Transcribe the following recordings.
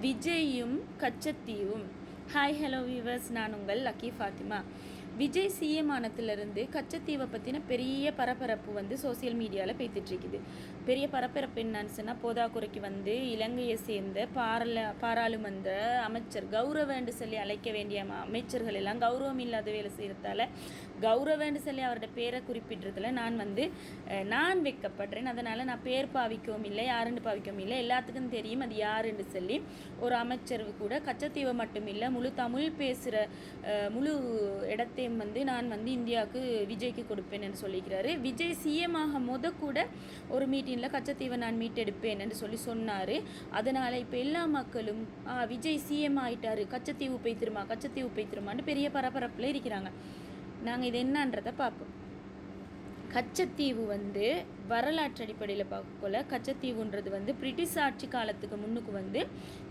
விஜயும் கச்சத்தீவும். Hi hello viewers, நான் உங்கள் லக்கி ஃபாத்திமா. விஜய் சிஎம் ஆனத்திலிருந்து கச்சத்தீவை பற்றின பெரிய பரபரப்பு சோசியல் மீடியாவில் பேத்துட்ருக்குது. பெரிய பரபரப்பு என்னன்னு சொன்னால், போதாக்குறைக்கு இலங்கையை சேர்ந்த பாராளுமன்ற அமைச்சர் கௌரவன்னு சொல்லி அழைக்க வேண்டிய அமைச்சர்கள் எல்லாம் கௌரவம் இல்லாத வேலை செய்கிறதால கௌரவன்னு சொல்லி அவரோட பேரை குறிப்பிட்றதுல நான் வைக்கப்படுறேன். அதனால் நான் பேர் பாவிக்கவும் இல்லை, யாருன்னு பாவிக்கவும் இல்லை, எல்லாத்துக்கும் தெரியும் அது யாருன்னு சொல்லி ஒரு அமைச்சர் கூட கச்சத்தீவை மட்டும் இல்லை, முழு தமிழ் பேசுகிற முழு இடத்தையும் நான் இந்தியாவுக்கு விஜய்க்கு கொடுப்பேன் சொல்லிக்கிறாரு. விஜய் சிஎம் ஆக கூட ஒரு மீட்டிங்கில் கச்சத்தீவை நான் மீட்டெடுப்பேன் என்று சொன்னார். அதனால் இப்போ எல்லா மக்களும் விஜய் சிஎம் ஆகிட்டாரு, கச்சத்தீவு பெய்த்திருமான்னு பெரிய பரபரப்பில் இருக்கிறாங்க. நாங்கள் இது என்னன்றதை பார்ப்போம். கச்சத்தீவு வரலாற்று அடிப்படையில் பார்க்கல, கச்சத்தீவுன்றது பிரிட்டிஷ் ஆட்சி காலத்துக்கு முன்னுக்கு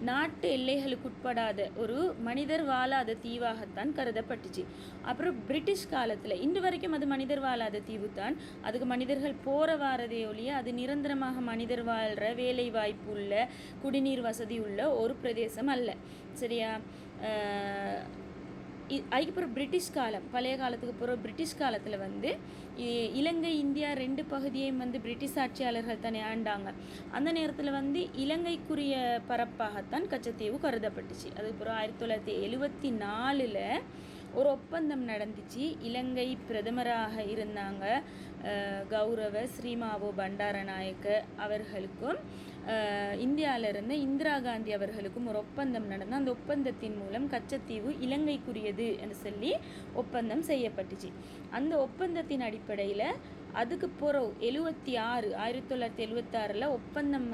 நாட்டு எல்லைகளுக்கு உட்படாத ஒரு மனிதர் வாழாத தீவாகத்தான் கருதப்பட்டுச்சு. அப்புறம் பிரிட்டிஷ் காலத்தில் இன்று வரைக்கும் அது மனிதர் வாழாத தீவு தான். அதுக்கு மனிதர்கள் போகிற வாரதே ஒழிய அது நிரந்தரமாக மனிதர் வாழ்கிற வேலை வாய்ப்பு உள்ள குடிநீர் வசதி உள்ள ஒரு பிரதேசம் அல்ல. சரியா? அதுக்கப்புறம் பிரிட்டிஷ் காலம், பழைய காலத்துக்கு அப்புறம் பிரிட்டிஷ் காலத்தில் இலங்கை இந்தியா ரெண்டு பகுதியையும் பிரிட்டிஷ் ஆட்சியாளர்கள் தானே ஆண்டாங்க. அந்த நேரத்தில் இலங்கைக்குரிய பரப்பாகத்தான் கச்சத்தீவு கருதப்பட்டுச்சு. அதுக்கப்புறம் 1974 ஒரு ஒப்பந்தம் நடந்துச்சு. இலங்கை பிரதமராக இருந்தாங்க கௌரவ ஸ்ரீமாவோ பண்டாரநாயக்க அவர்களுக்கும் இந்தியாவிலிருந்து இந்திரா காந்தி அவர்களுக்கும் ஒரு ஒப்பந்தம் நடந்து, அந்த ஒப்பந்தத்தின் மூலம் கச்சத்தீவு இலங்கைக்குரியது என்று சொல்லி ஒப்பந்தம் செய்யப்பட்டுச்சு. அந்த ஒப்பந்தத்தின் அடிப்படையில் அதுக்கு பிறகு 1976 ஒப்பந்தம்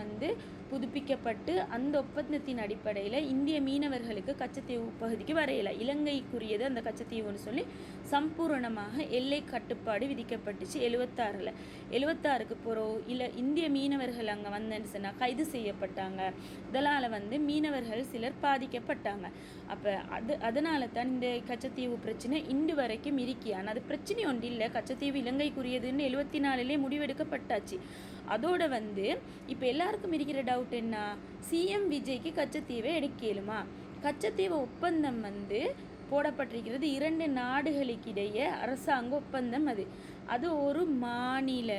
புதுப்பிக்கப்பட்டு, அந்த ஒப்பந்தத்தின் அடிப்படையில் இந்திய மீனவர்களுக்கு கச்சத்தீவு பகுதிக்கு வரையலை, இலங்கைக்குரியது அந்த கச்சத்தீவுன்னு சொல்லி சம்பூரணமாக எல்லை கட்டுப்பாடு விதிக்கப்பட்டுச்சு 76க்கு பிறகு இந்திய மீனவர்கள் அங்கே வந்தேன்னு சொன்னால் கைது செய்யப்பட்டாங்க. இதனால் மீனவர்கள் சிலர் பாதிக்கப்பட்டாங்க. அப்போ அதனால தான் இந்த கச்சத்தீவு பிரச்சனை இன்று வரைக்கும் இருக்கி. ஆனால் அது பிரச்சனை ஒன்று இல்லை, கச்சத்தீவு இலங்கைக்குரியதுன்னு 74 முடிவெடுக்கப்பட்டாச்சு. அதோட இப்போ எல்லாருக்கும் இருக்கிற டவுட் என்ன, சிஎம் விஜய்க்கு கச்சத்தீவை எடுக்கலுமா? கச்சத்தீவு ஒப்பந்தம் போடப்பட்டிருக்கிறது 2 நாடுகளுக்கிடையே அரசாங்க ஒப்பந்தம். அது ஒரு மாநில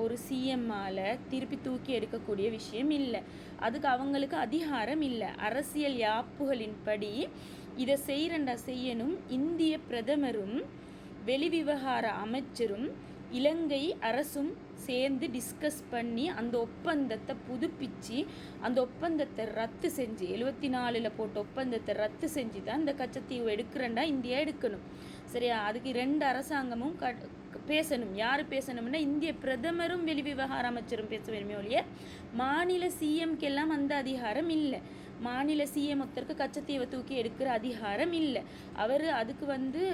ஒரு சிஎம்மால் திருப்பி தூக்கி எடுக்கக்கூடிய விஷயம் இல்லை. அதுக்கு அவங்களுக்கு அதிகாரம் இல்லை. அரசியல் யாப்புகளின்படி இதை செய்யணும் இந்திய பிரதமரும் வெளிவிவகார அமைச்சரும் இலங்கை அரசும் சேர்ந்து டிஸ்கஸ் பண்ணி அந்த ஒப்பந்தத்தை புதுப்பிச்சு அந்த ஒப்பந்தத்தை ரத்து செஞ்சு 74 போட்ட ஒப்பந்தத்தை ரத்து செஞ்சு தான் இந்த கச்சத்தீவு எடுக்கிறேன்டா இந்தியா எடுக்கணும். சரியா? அதுக்கு 2 அரசாங்கமும் பேசணும். யார் பேசணும்னா இந்திய பிரதமரும் வெளிவிவகார அமைச்சரும் பேச வேணுமே ஒழிய மாநில சிஎம்கெல்லாம் அந்த அதிகாரம் இல்லை. மாநில சிஎம் ஒருத்தருக்கு கச்சத்தீவை தூக்கி எடுக்கிற அதிகாரம் இல்லை. அவர் அதுக்கு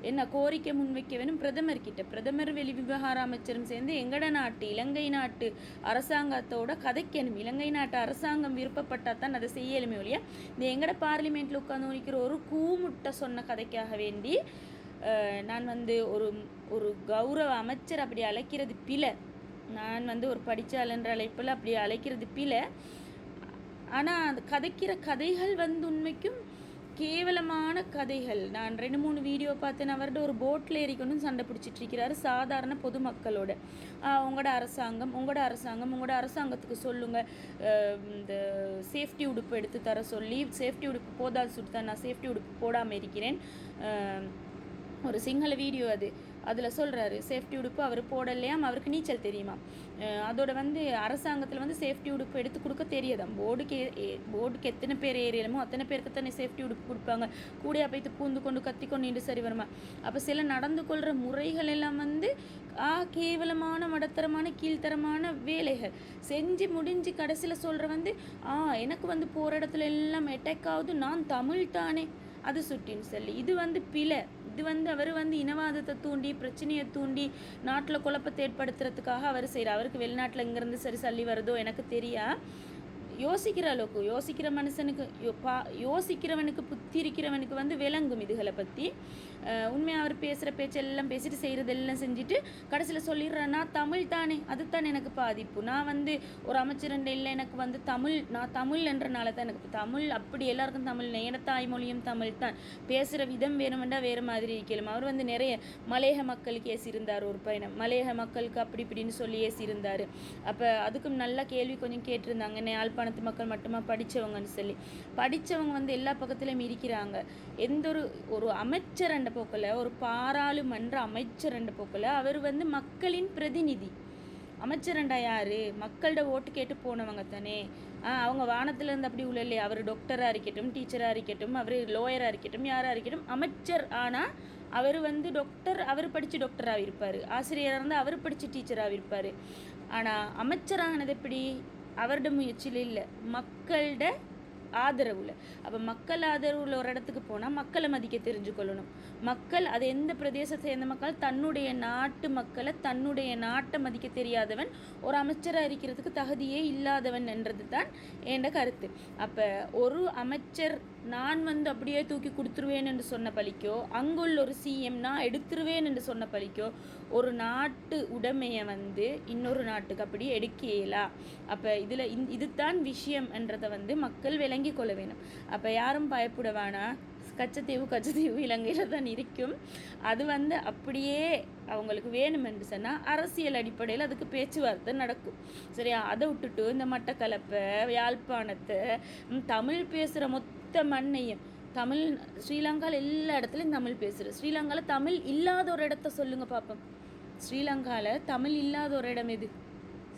என்ன கோரிக்கை முன்வைக்க வேணும் பிரதமர்கிட்ட. பிரதமர் வெளிவிவகார அமைச்சரும் சேர்ந்து எங்கட நாட்டு இலங்கை நாட்டு அரசாங்கத்தோட கதைக்கணும். இலங்கை நாட்டு அரசாங்கம் விருப்பப்பட்டால் தான் அதை செய்யலுமே ஒழிய இந்த எங்கட பார்லிமெண்ட்டில் உட்காந்து நிற்கிற ஒரு கூமுட்டை சொன்ன கதைக்காக வேண்டி நான் ஒரு கௌரவ அமைச்சர் அப்படி அழைக்கிறது பிழை. நான் ஒரு படித்தாளன்ற அழைப்பில் அப்படி அழைக்கிறது பிழை. ஆனால் அந்த கதைக்கிற கதைகள் உண்மைக்கும் கேவலமான கதைகள். நான் 2-3 வீடியோ பார்த்தேன். அவர்கிட்ட ஒரு போட்டில் ஏறிக்கணும் சண்டை பிடிச்சிட்டு இருக்கிறாரு சாதாரண பொதுமக்களோட. உங்களோட அரசாங்கத்துக்கு சொல்லுங்கள் இந்த சேஃப்டி உடுப்பு எடுத்து தர சொல்லி, சேஃப்டி உடுப்பு போதாது சுட்டு தான் நான் சேஃப்டி உடுப்பு போடாமல் இருக்கிறேன். ஒரு சிங்கள வீடியோ அதில் சொல்கிறாரு சேஃப்டி உடுப்பு அவர் போடலையாம், அவருக்கு நீச்சல் தெரியுமா. அதோட அரசாங்கத்தில் சேஃப்டி உடுப்பு எடுத்து கொடுக்க தெரியாதாம். போர்டுக்கு எத்தனை பேர் ஏறியலுமோ அத்தனை பேருக்கு தானே சேஃப்டி உடுப்பு கொடுப்பாங்க. கூடையா போய்த்து பூந்து கொண்டு கத்தி கொண்டு நின்று சரி வருமா. அப்போ சில நடந்து கொள்கிற முறைகள் எல்லாம் கேவலமான மடத்தரமான கீழ்த்தரமான வேலைகள் செஞ்சு முடிஞ்சு கடைசியில் சொல்கிற எனக்கு போகிற இடத்துல எல்லாம் அட்டாக் ஆகுது, நான் தமிழ் தானே அது சுட்டின்னு சொல்லி. இது பிழை. இது அவர் இனவாதத்தை தூண்டி பிரச்சனையை தூண்டி நாட்டில் குழப்பத்தை ஏற்படுத்துறதுக்காக அவர் செய்கிறார். அவருக்கு வெளிநாட்டில் இங்கேருந்து சரி சல்லி வருதோ எனக்கு தெரியா. யோசிக்கிற அளவுக்கு யோசிக்கிற மனுஷனுக்கு யோசிக்கிறவனுக்கு புத்தி இருக்கிறவனுக்கு வந்து விளங்கும் இதுகளை பற்றி. உண்மையாக அவர் பேசுகிற பேச்செல்லாம் பேசிட்டு செய்கிறதெல்லாம் செஞ்சுட்டு கடைசியில் சொல்லிடுறேன், நான் தமிழ் தானே, அதுதான் எனக்கு பாதிப்பு, நான் வந்து ஒரு அமைச்சரண்டை இல்லை, எனக்கு வந்து நான் தமிழ் என்றனால தான் எனக்கு தமிழ், அப்படி எல்லாருக்கும் தமிழ், என தாய்மொழியும் தமிழ் தான், பேசுகிற விதம் வேணுமெண்டா வேறு மாதிரி இருக்கலும். அவர் வந்து நிறைய மலையக மக்களுக்கு ஏசியிருந்தார், ஒரு பயணம் மலையக மக்களுக்கு அப்படி இப்படின்னு சொல்லி ஏசியிருந்தார். அப்போ அதுக்கும் நல்ல கேள்வி கொஞ்சம் கேட்டிருந்தாங்க, என்ன யாழ்ப்பாணத்து மக்கள் மட்டுமா படித்தவங்கன்னு சொல்லி. படித்தவங்க வந்து எல்லா பக்கத்துலையும் இருக்கிறாங்க. எந்த ஒரு அமைச்சர் என்ற போக்கில், ஒரு பாராளுமன்ற அமைச்சர் என்ற போக்கில் அவர் வந்து மக்களின் பிரதிநிதி. அமைச்சரண்டா யாரு? மக்களோட ஓட்டு கேட்டு போனவங்க தானே. அவங்க வானத்திலேருந்து அப்படி உள்ள இல்லையா? அவர் டாக்டராக இருக்கட்டும், டீச்சராக இருக்கட்டும், அவர் லோயராக இருக்கட்டும், யாராக இருக்கட்டும், அமைச்சர் ஆனால் அவர் வந்து டாக்டர், அவர் படித்து டாக்டராக இருப்பார், ஆசிரியராக இருந்தால் அவர் படித்து டீச்சராக இருப்பார். ஆனால் அமைச்சரானது எப்படி? அவரோட முயற்சியில் இல்லை, மக்களோட ஆதரவுல. அப்போ மக்கள் ஆதரவுல ஒரு இடத்துக்கு போனால் மக்களை மதிக்க தெரிஞ்சுக்கொள்ளணும். மக்கள் அது எந்த பிரதேசத்தை சேர்ந்த மக்கள், தன்னுடைய நாட்டு மக்களை, தன்னுடைய நாட்டை மதிக்க தெரியாதவன் ஒரு அமைச்சராக இருக்கிறதுக்கு தகுதியே இல்லாதவன் என்றது தான் என் கருத்து. அப்போ ஒரு அமைச்சர் நான் வந்து அப்படியே தூக்கி கொடுத்துருவேன் என்று சொன்ன பழிக்கோ, அங்குள்ள ஒரு சிஎம் நான் எடுத்துருவேன் என்று சொன்ன பழிக்கோ, ஒரு நாட்டு உடைமையை வந்து இன்னொரு நாட்டுக்கு அப்படி எடுக்க இயலா. அப்போ இதில் இதுதான் விஷயம் என்றதை வந்து மக்கள் விளங்கி கொள்ள வேணும். அப்போ யாரும் பயப்படவானா, கச்சத்தீவு இலங்கையில் தான் இருக்கும். அது வந்து அப்படியே அவங்களுக்கு வேணும் என்று சொன்னால் அரசியல் அடிப்படையில் அதுக்கு பேச்சுவார்த்தை நடக்கும், சரியா? அதை விட்டுட்டு இந்த மட்டக்களப்பை, யாழ்ப்பாணத்தை, தமிழ் பேசுகிற மொத்த மண்ணையும், தமிழ் ஸ்ரீலங்காவில் எல்லா இடத்துலையும் தமிழ் பேசுகிற, ஸ்ரீலங்காவில் தமிழ் இல்லாத ஒரு இடத்த சொல்லுங்கள் பார்ப்போம். ஸ்ரீலங்காவில் தமிழ் இல்லாத ஒரு இடம் எது?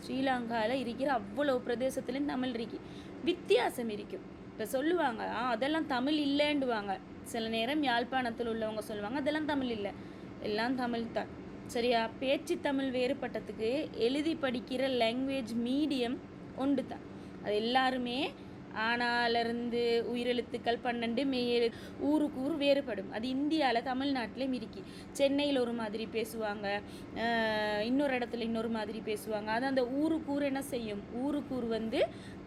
ஸ்ரீலங்காவில் இருக்கிற அவ்வளோ பிரதேசத்துலேயும் தமிழ் இருக்கு, வித்தியாசம் இருக்கும். இப்போ சொல்லுவாங்க அதெல்லாம் தமிழ் இல்லைண்டுவாங்க, சில நேரம் யாழ்ப்பாணத்தில் உள்ளவங்க சொல்லுவாங்க அதெல்லாம் தமிழ் இல்லை, எல்லாம் தமிழ் தான், சரியா? பேச்சு தமிழ் வேறுபட்டதுக்கு எழுதி படிக்கிற லாங்குவேஜ் மீடியம் ஒன்று தான். அது எல்லாருமே ஆனாலிருந்து உயிரெழுத்துக்கள் 12 மெய் ஊருக்கு ஊர் வேறுபடும். அது இந்தியாவில் தமிழ்நாட்டில் மிருக்கி. சென்னையில் ஒரு மாதிரி பேசுவாங்க, இன்னொரு இடத்துல இன்னொரு மாதிரி பேசுவாங்க. அது அந்த ஊருக்கு ஊர் என்ன செய்யும், ஊருக்கு ஊர் வந்து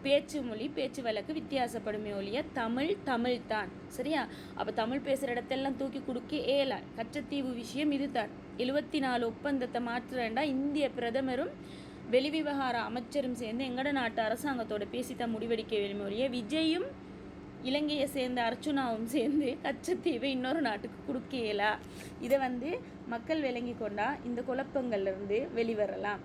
பேச்சு மொழி பேச்சு வழக்கு வித்தியாசப்படுமே ஒழிய தமிழ் தமிழ் தான், சரியா? அப்போ தமிழ் பேசுகிற இடத்தெல்லாம் தூக்கி கொடுக்க ஏலா. கச்சத்தீவு விஷயம் இதுதான். 74 ஒப்பந்தத்தை மாற்றுறேன்டா இந்திய பிரதமரும் வெளிவிவகார அமைச்சரும் சேர்ந்து எங்கட நாட்டு அரசாங்கத்தோட பேசித்தான் முடிவெடுக்க வேணுமே ஒழிய விஜயும் இலங்கையை சேர்ந்த அர்ச்சுனாவும் சேர்ந்து கச்சத்தீவை இன்னொரு நாட்டுக்கு கொடுக்கலா. இதை வந்து மக்கள் விளங்கி கொண்டா இந்த குழப்பங்கள்லேருந்து வெளிவரலாம்.